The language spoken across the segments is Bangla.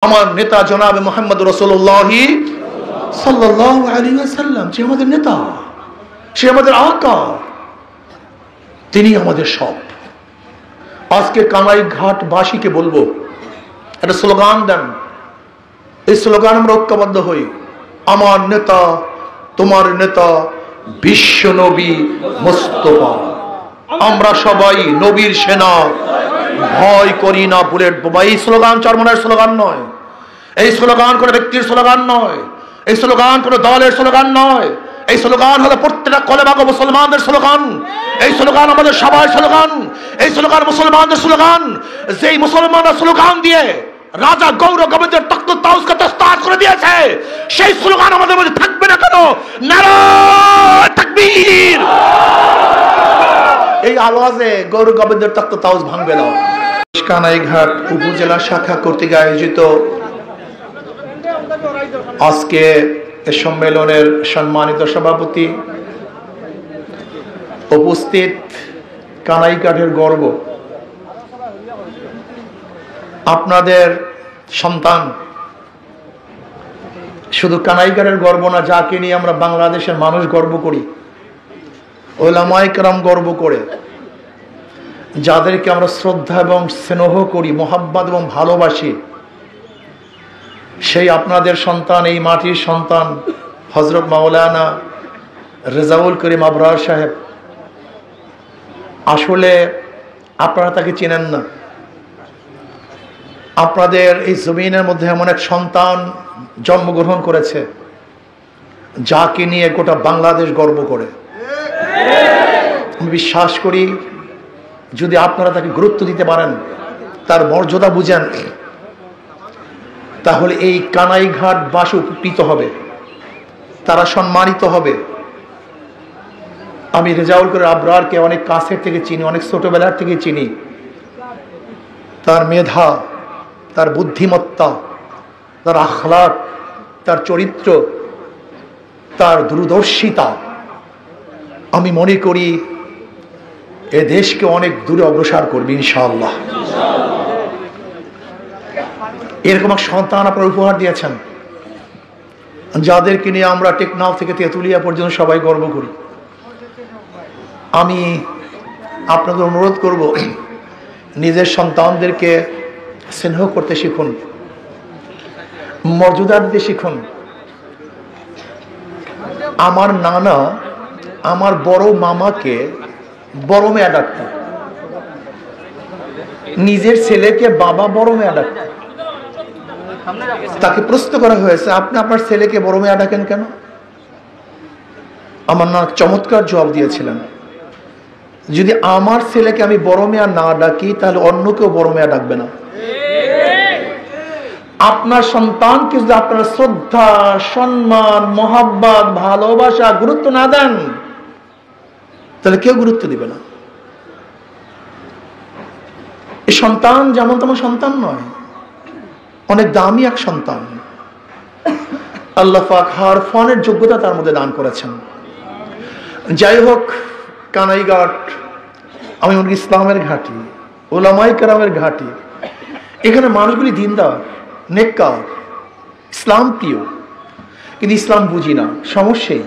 আমার নেতা জনাবে মুহাম্মদ রাসূলুল্লাহ সাল্লাল্লাহু আলাইহি ওয়াসাল্লাম, যে আমাদের নেতা, সে আমাদের আকা, তিনি আমাদের সব। আজকে কানাইঘাট বাসীকে বলবো, একটা স্লোগান দেন, এই স্লোগান আমরা ঐক্যবদ্ধ হই। আমার নেতা, তোমার নেতা, বিশ্ব নবী মুস্তাফা। আমরা সবাই নবীর সেনা, ভয় করি না বুলেট বোমা। এই স্লোগান চরমনের স্লোগান নয়, এই স্লোগান কোনো ব্যক্তির স্লোগান নয়, এই স্লোগান কোনো দলের স্লোগান নয়, এই স্লোগান হলো প্রত্যেকটা কলেমাগো মুসলমানদের স্লোগান। এই স্লোগান আমাদের সবার স্লোগান, এই স্লোগান মুসলমানদের স্লোগান। যেই মুসলমানরা স্লোগান দিয়ে রাজা গৌর গোবিন্দের তখ্ত তাউসকে তস্তাজ করে দিয়েছে, সেই স্লোগান আমাদের মধ্যে থাকবে না কেন? নারায়ে তাকবীর! এই আওয়াজে গৌর গোবিন্দের তখ্ত তাউস ভাঙবে না। কানাইঘাট উপজেলা শাখা কর্তৃক আয়োজিত আজকে সম্মেলনের সম্মানিত সভাপতি, উপস্থিত কানাইঘাটের গর্ব, আপনাদের সন্তান। শুধু কানাইঘাটের গর্ব না, যাকে নিয়ে আমরা বাংলাদেশের মানুষ গর্ব করি, ওলামায়ে কেরাম গর্ব করে, যাদেরকে আমরা শ্রদ্ধা এবং স্নেহ করি, মোহাব্বত এবং ভালোবাসি, সেই আপনাদের সন্তান, এই মাটির সন্তান হযরত মাওলানা রেজাউল করিম আবরার সাহেব। আসলে আপনারা তাকে চেনেন না। আপনাদের এই জমিনের মধ্যে এমন এক সন্তান জন্মগ্রহণ করেছে, যাকে নিয়ে গোটা বাংলাদেশ গর্ব করে। আমি বিশ্বাস করি, যদি আপনারা তাকে গুরুত্ব দিতে পারেন, তার মর্যাদা বুঝেন, তাহলে এই কানাইঘাট বাসী উপকৃত হবে, তারা সম্মানিত হবে। আমি রেজাউল করিম আবরারকে অনেক কাছের থেকে চিনি, অনেক ছোটবেলার থেকে চিনি। তার মেধা, তার বুদ্ধিমত্তা, তার আখলাক, তার চরিত্র, তার দূরদর্শিতা, আমি মনে করি এ দেশকে অনেক দূরে অগ্রসর করবে ইনশাআল্লাহ। এরকম এক সন্তান আপনারা উপহার দিয়েছেন, যাদেরকে নিয়ে আমরা টেকনাফ থেকে তেঁতুলিয়া পর্যন্ত সবাই গর্ব করি। আমি আপনাদের অনুরোধ করব, নিজের সন্তানদেরকে স্নেহ করতে শিখুন, মর্যাদা দিতে শিখুন। আমার নানা আমার বড় মামাকে বড় মেয়ে ডাকতেন, নিজের ছেলেকে বাবা বড় মেয়ে ডাকতেন। তাকে প্রশ্ন করা হয়েছে, আপনি আপনার ছেলেকে বড় মেয়ে ডাকেন কেন? আমার নানা চমৎকার জবাব দিয়েছিলেন, যদি আমার ছেলেকে আমি বড় মেয়া না ডাকি, তাহলে অন্য কেউ বড় মেয়া ডাকবে না। আপনার সন্তানকে যদি আপনার শ্রদ্ধা, সম্মান, মোহাব্বত, ভালোবাসা, গুরুত্ব না দেন, তাহলে কেউ গুরুত্ব দিবে না। এই সন্তান যেমন তেমন সন্তান নয়, অনেক দামি এক সন্তান। আল্লাহ পাক হারফানের যোগ্যতা তার মধ্যে দান করেছেন। যাই হোক, কানাইঘাট আমি মনে করি ইসলামের ঘাঁটি, ওলামায়ে কেরামের ঘাঁটি। এখানে মানুষগুলি দিনদার, নেককার, ইসলাম প্রিয়, কিন্তু ইসলাম বুঝি না। সমস্যাই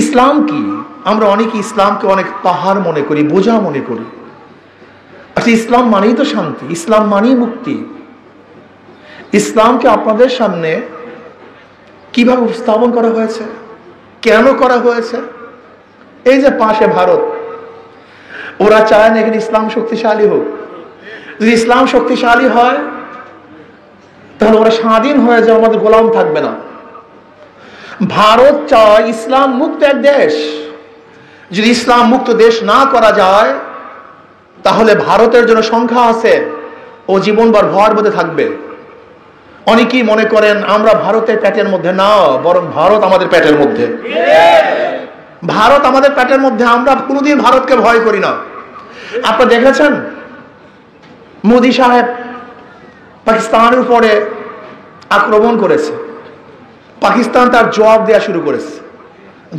ইসলাম কি? আমরা অনেকে ইসলামকে অনেক পাহাড় মনে করি, বোঝা মনে করি। আচ্ছা, ইসলাম মানেই তো শান্তি, ইসলাম মানেই মুক্তি। ইসলামকে আপনাদের সামনে কিভাবে উপস্থাপন করা হয়েছে, কেন করা হয়েছে? এই যে পাশে ভারত, ওরা চায় না এখানে ইসলাম শক্তিশালী হোক। যদি ইসলাম শক্তিশালী হয়, তাহলে ওরা স্বাধীন হয়ে যায়, আমাদের গোলাম থাকবে না। ভারত চায় ইসলাম মুক্ত এক দেশ। যদি ইসলাম মুক্ত দেশ না করা যায়, তাহলে ভারতের জন্য সংখ্যা আছে, ও জীবনভর ভয়ের মধ্যে থাকবে। অনেকেই মনে করেন আমরা ভারতের পেটের মধ্যে, না, বরং ভারত আমাদের পেটের মধ্যে। ভারত আমাদের পেটের মধ্যে, আমরা কোনোদিন ভারতকে ভয় করি না। আপনারা দেখেছেন মোদী সাহেব পাকিস্তানের উপরে আক্রমণ করেছে, পাকিস্তান তার জবাব দেওয়া শুরু করেছে।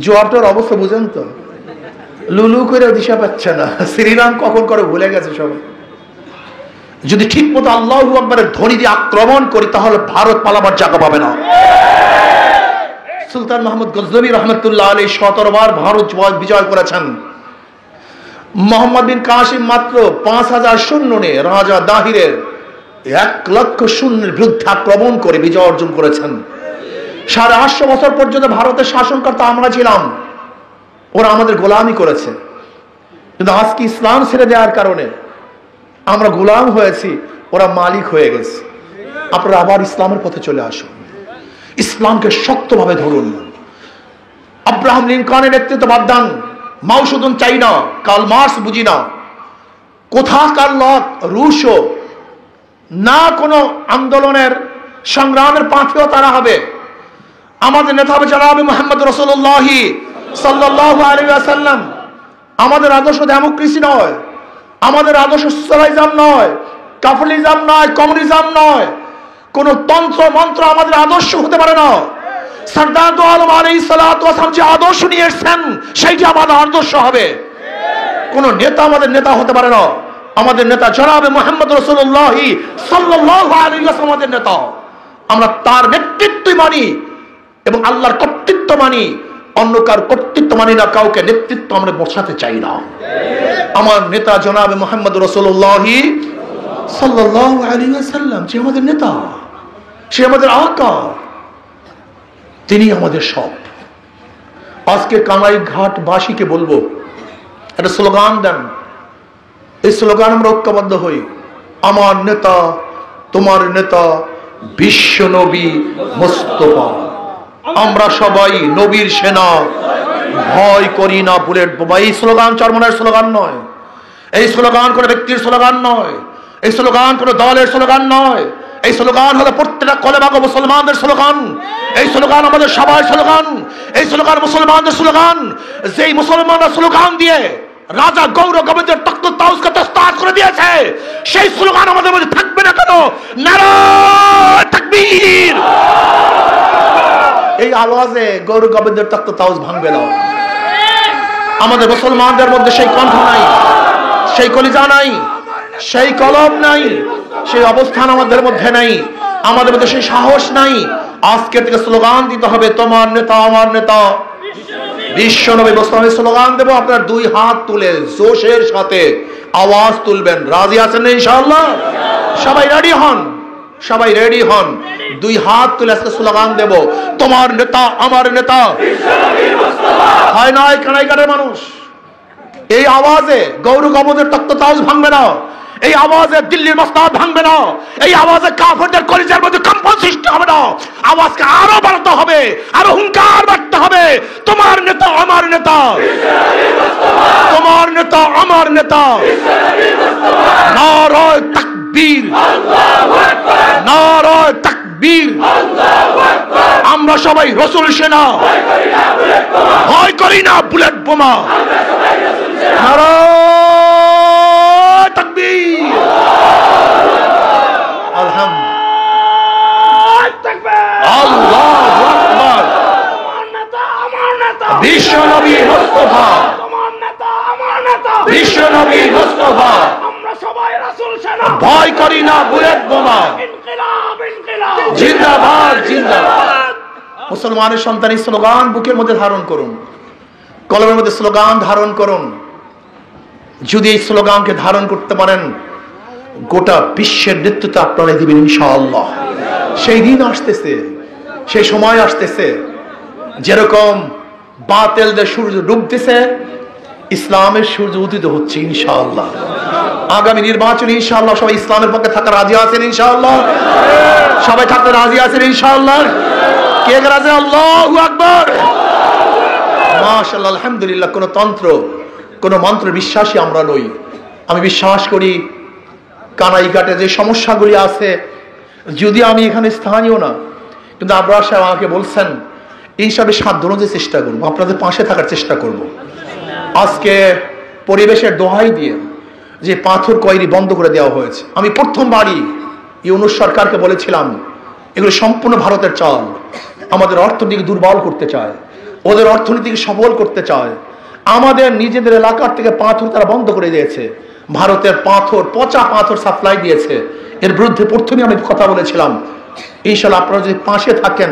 জবাবটার অবস্থা বুঝেন তো? লুলু করে দিশা পাচ্ছে না, শ্রীরাম কখন করে ভুলে গেছে সবাই। যদি ঠিক মতো আল্লাহু আকবারের ধ্বনি দিয়ে আক্রমণ করি তাহলে ভারত পালাবার জায়গা পাবে না। সুলতান মাহমুদ গজনবী রহমতুল্লাহ আলাইহি 17 বার ভারত বিজয় করেছেন। মোহাম্মদ বিন কাসিম মাত্র 5000 সৈন্য নিয়ে রাজা দাহিরের 1,00,000 সৈন্যের বিরুদ্ধে আক্রমণ করে বিজয় অর্জন করেছেন। 850 বছর পর্যন্ত ভারতের শাসনকর্তা আমরা ছিলাম, ওরা আমাদের গোলামি করেছে। কিন্তু আজকে ইসলাম ছেড়ে দেওয়ার কারণে আমরা গোলাম হয়েছি, ওরা মালিক হয়ে গেছে। আপনারা আবার ইসলামের পথে চলে আসুন, ইসলামকে শক্তভাবে ধরুন। আব্রাহাম লিঙ্কনের নেতৃত্ব বাদ দেন, মাও শুধু চাই না, কার্ল মার্কস বুঝি না, কোথাকার লোক রুশও না, কোনো আন্দোলনের সংগ্রামের পাথেও তারা হবে। আমাদের নেতা হবে জনাবে মুহাম্মদ রাসূলুল্লাহ সাল্লাল্লাহু আলাইহি ওয়াসাল্লাম। আমাদের আদর্শ ডেমোক্রেসি নয়, আমাদের আদর্শ সোশ্যালিজম নয়, ক্যাপিটালিজম নয়, কমিউনিজম নয়, কোন তন্ত্র মন্ত্র আমাদের আদর্শ হতে পারে না। সরদার দো আলম আলাইহিস সালাতু ওয়াস সালাম যে আদর্শ নিয়ে এসেছেন সেইটা আমাদের আদর্শ হবে। কোন নেতা আমাদের নেতা হতে পারে না। আমাদের নেতা জনাবে মুহাম্মদ রাসূলুল্লাহ সাল্লাল্লাহু আলাইহি ওয়াসাল্লাম আমাদের নেতা। আমরা তার নেতৃত্বই মানি এবং আল্লাহর কর্তৃত্ব মানি, অন্য কার কর্তৃত্ব মানি না, কাউকে নেতৃত্ব আমরা বসাতে চাই না। আমার নেতা জনাবে মুহাম্মদ রাসূলুল্লাহ সাল্লাল্লাহু আলাইহি ওয়াসাল্লাম যে আমাদের নেতা, সে আমাদের আকা, তিনি আমাদের সব। আজকে কানাইঘাট বাসীকে বলবো, একটা স্লোগান দেন, এই স্লোগান আমরা ঐক্যবদ্ধ হই। আমার নেতা, তোমার নেতা, বিশ্ব নবী মুস্তাফা। আমরা সবাই নবীর সেনা, ভয় করি না বুলেট বোমা। এই স্লোগান চরমনের স্লোগান নয়, এই স্লোগান কোনো ব্যক্তির স্লোগান নয়, এই স্লোগান কোনো দলের স্লোগান নয়, এই স্লোগান হলো প্রত্যেকটা কলেমাগ মুসলমানদের স্লোগান। এই স্লোগান আমাদের সবার স্লোগান, এই স্লোগান মুসলমানদের স্লোগান। যেই মুসলমানরা স্লোগান দিয়ে রাজা গৌর গোবিন্দের তখ্ত তাউসকে তসতাস করে দিয়েছে, সেই স্লোগান আমাদের মধ্যে থাকবে না কেন? নারায়ে তাকবীর। এই আওয়াজে গৌর গোবিন্দের তখ্ত তাউস ভাঙবে না। আমাদের মুসলমানদের মধ্যে সেই কণ্ঠ নাই, সেই কলিজা নাই, সেই কলম নাই, সেই অবস্থান আমাদের মধ্যে নাই, আমাদের মধ্যে সেই সাহস নাই। আজকে থেকে স্লোগান দিতে হবে, তোমার নেতা আমার নেতা বিশ্ব নবী মুস্তাফা। স্লোগান দেব, আপনার দুই হাত তুলে জোশের সাথে আওয়াজ তুলবেন। রাজি আছেন ইনশাআল্লাহ? সবাই রেডি হন, সবাই রেডি হন। দুই হাত তুলে আজকে স্লোগান দেব, তোমার নেতা আমার নেতা বিশ্ব নবী মুস্তাফা। হয় না কানাইঘাটের মানুষ? এই আওয়াজে গৌর গোবিন্দের তখ্ত তাউস ভাঙবে না, এই আওয়াজে দিল্লির মসনদ ভাঙবে না, এই আওয়াজে কাফেরদের কলিজার মধ্যে কম্পন সৃষ্টি হবে না। আওয়াজকে আরো বাড়াতে হবে, আরো হুঙ্কার বাড়তে হবে। তোমার নেতা আমার নেতা, তোমার নেতা আমার নেতা। নারায়ে তাকবীর, নারায়ে তাকবীর। আমরা সবাই রাসূল সেনা, ভয় করি না বুলেট বোমা। নারায়ে তাকবীর। আল্লাহু আকবার। বিশ্ব নবী মুস্তাফা, বিশ্ব নবী মুস্তাফা। আমরা সবাই রাসূল সেনা, ভয় করি না বুলেট বোমা। ইনকিলাব ইনকিলাব, জিন্দাবাদ জিন্দাবাদ। মুসলমানের সন্তান এই স্লোগান বুকের মধ্যে ধারণ করুন, কলমের মধ্যে স্লোগান ধারণ করুন। যদি এই স্লোগানকে ধারণ করতে পারেন, গোটা বিশ্বের নেতৃত্ব আপনারা দিবেন ইনশাআল্লাহ। সেই দিন আসতেছে, সেই সময় আসতেছে, যেরকম বাতিলদের সূর্য ডুবতেছে, ইসলামের সূর্য উদিত হচ্ছে ইনশাআল্লাহ। আগামী নির্বাচনে ইনশাআল্লাহ সবাই ইসলামের পক্ষে থাকা রাজি আছেন ইনশাআল্লাহ? সবাই থাকতে রাজি আছেন ইনশাআল্লাহ? কে রাজি? আল্লাহু আকবার, মাশাআল্লাহ, আলহামদুলিল্লাহ। কোন তন্ত্র, কোন মন্ত্র বিশ্বাসী আমরা নই। আমি বিশ্বাস করি কানাইঘাটে যে সমস্যাগুলি আছে, যদি আমি এখানে স্থানীয় না, কিন্তু আবরার সাহেব আমাকে বলছেন এই হিসাবে সাধ্য অনুযায়ী চেষ্টা করবো, আপনাদের পাশে থাকার চেষ্টা করব। আজকে পরিবেশের দোহাই দিয়ে যে পাথর কয়রি বন্ধ করে দেওয়া হয়েছে, আমি প্রথমবারই ইউনূস সরকারকে বলেছিলাম এগুলো সম্পূর্ণ ভারতের চাল। আমাদের অর্থনীতিকে দুর্বল করতে চায়, ওদের অর্থনীতিকে সবল করতে চায়। আমাদের নিজেদের এলাকার থেকে পাথর তারা বন্ধ করে দিয়েছে। ভারতের পাথর, পচা পাথর সাপ্লাই দিয়েছে, এর বিরুদ্ধে প্রথমে আমি কথা বলেছিলাম, ইনশাআল্লাহ আপনারা যদি পাশে থাকেন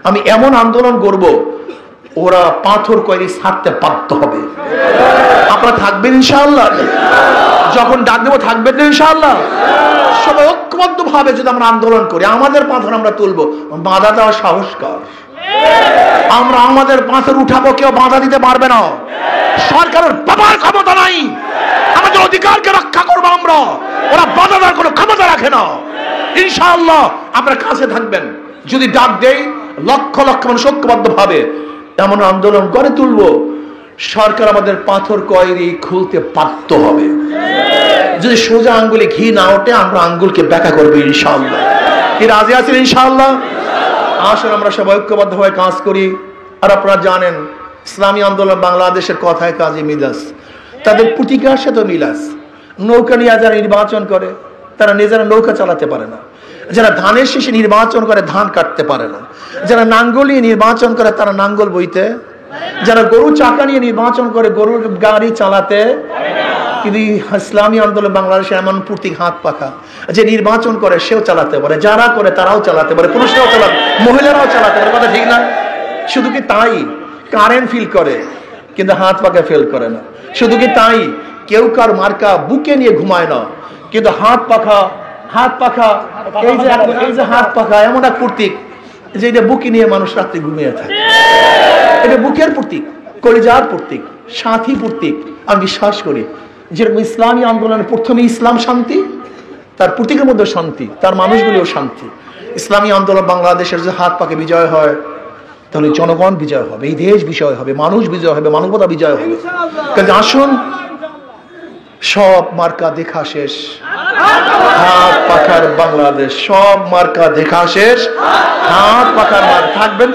আমি এমন আন্দোলন করব ওরা পাথর কয়েরি ছাড়তে বাধ্য হবে। আপনারা থাকবেন ইনশাআল্লাহ? যখন ডাক দেবো থাকবেন তো ইনশাআল্লাহ? সবাই ঐক্যবদ্ধ ভাবে যদি আমরা আন্দোলন করি, আমাদের পাথর আমরা তুলবো, বাধা দেওয়ার সাহসকার। আমরা আমাদের পাথর উঠাবো, কেউ বাধা দিতে পারবে না। সরকারের বাবার ক্ষমতা নাই, আমাদের অধিকারকে রক্ষা করবো আমরা, ওরা বাধা দেওয়ার কোনো ক্ষমতা রাখে না। ইনশাআল্লাহ আপনারা কাছে থাকবেন, যদি ডাক দেই লক্ষ লক্ষ মানুষ ঐক্যবদ্ধ ভাবে এমন আন্দোলন করে তুলবো, সরকার আমাদের পাথর কয়েরি খুলতে বাধ্য হবে। যদি সোজা আঙ্গুলে ঘি না ওঠে আমরা আঙ্গুলকে ব্যাখ্যা করবো ইনশাআল্লাহ। কি রাজি আছেন ইনশাআল্লাহ? আসলে আমরা সবাই ঐক্যবদ্ধ হয়ে কাজ করি। আর আপনারা জানেন ইসলামী আন্দোলন বাংলাদেশের কথায় কাজে মিল আছে, তাদের প্রতিকার সাথে মিল আছে। নৌকা নিয়ে যারা নির্বাচন করে তারা নিজেরা নৌকা চালাতে পারে না, যারা ধানের শেষে নির্বাচন করে ধান কাটতে পারে না, যারা নাঙ্গল নিয়ে নির্বাচন করে তারা নাঙ্গল বইতে, যারা গরু চাকা নিয়ে নির্বাচন করে গরুর গাড়ি চালাতে। কিন্তু ইসলামী আন্দোলন বাংলাদেশে এমন প্রতীক হাত পাখা, যে নির্বাচন করে সেও চালাতে পারে, যারা করে তারাও চালাতে পারে, পুরুষরাও চালাতে, মহিলারাও চালাতে পারে, কথা ঠিক না? শুধু কি তাই, কারেন্ট ফিল করে কিন্তু হাত পাখা ফেল করে না। শুধু কি তাই, কেউ কার মার্কা বুকে নিয়ে ঘুমায় না, কিন্তু হাত পাখা এই যে হাত পাখা এমন এক প্রতীক যে এটা বুকে নিয়ে মানুষ রাত্রে ঘুমিয়ে থাকে। এটা বুকের প্রতীক, কলিজার প্রতীক, সাথী প্রতীক। আমি বিশ্বাস করি যেরকম ইসলামী আন্দোলনের প্রথমে ইসলাম শান্তি, তার প্রতীকের মধ্যে শান্তি, তার মানুষগুলিও শান্তি। ইসলামী আন্দোলন বাংলাদেশের যে হাত পাকে বিজয় হয়, তাহলে জনগণ বিজয় হবে, এই দেশ বিজয় হবে, মানুষ বিজয় হবে, মানবতা বিজয় হবে। কাজে আসুন, সব মার্কা দেখা শেষ, হাত পাখার বাংলাদেশ, সব মার্কা দেখা শেষ, হাত পাখার মার্কা থাকবেন।